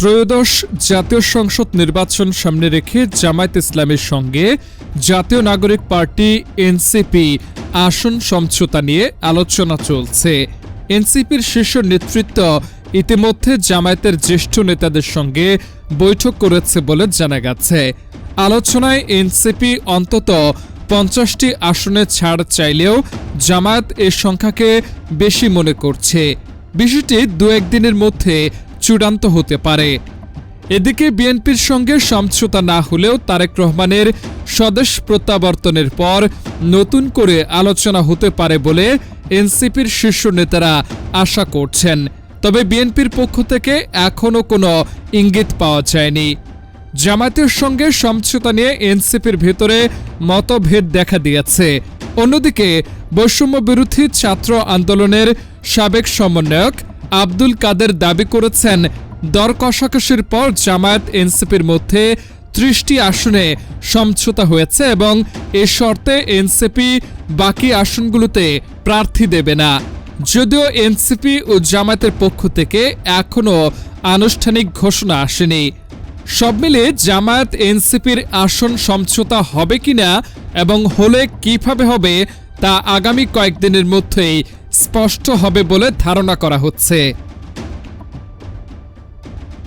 ত্রয়োদশ জাতীয় সংসদ নির্বাচন সামনে রেখে জামায়াত ইসলামের সঙ্গে জাতীয় নাগরিক পার্টি এনসিপি আসন সমঝোতা নিয়ে আলোচনা চলছে। এনসিপির শীর্ষ নেতৃত্ব ইতিমধ্যে জামায়াতের জ্যেষ্ঠ নেতাদের সঙ্গে বৈঠক করেছে বলে জানা গেছে। আলোচনায় এনসিপি অন্তত 50টি আসনে ছাড় চাইলেও জামায়াত এর সংখ্যাকে বেশি মনে করছে। বিষয়টি দু একদিনের মধ্যে চূড়ান্ত হতে পারে। এদিকে বিএনপির সঙ্গে সমঝোতা না হলেও তারেক রহমানের স্বদেশ প্রত্যাবর্তনের পর নতুন করে আলোচনা হতে পারে বলে এনসিপির শীর্ষ নেতারা আশা করছেন। তবে বিএনপির পক্ষ থেকে এখনও কোনো ইঙ্গিত পাওয়া যায়নি। জামায়াতের সঙ্গে সমঝোতা নিয়ে এনসিপির ভেতরে মতভেদ দেখা দিয়েছে। অন্যদিকে বৈষম্য বিরোধী ছাত্র আন্দোলনের সাবেক সমন্বয়ক আব্দুল কাদের দাবি করেছেন, দর কষাকষির পর জামায়াত এনসিপির মধ্যে 30টি আসনে সমঝোতা হয়েছে এবং এ শর্তে এনসিপি বাকি আসনগুলোতে প্রার্থী দেবে না। যদিও এনসিপি ও জামায়াতের পক্ষ থেকে এখনও আনুষ্ঠানিক ঘোষণা আসেনি। সব মিলিয়ে জামায়াত এনসিপির আসন সমঝোতা হবে কিনা এবং হলে কিভাবে হবে তা আগামী কয়েকদিনের মধ্যেই স্পষ্ট হবে বলে ধারণা করা হচ্ছে।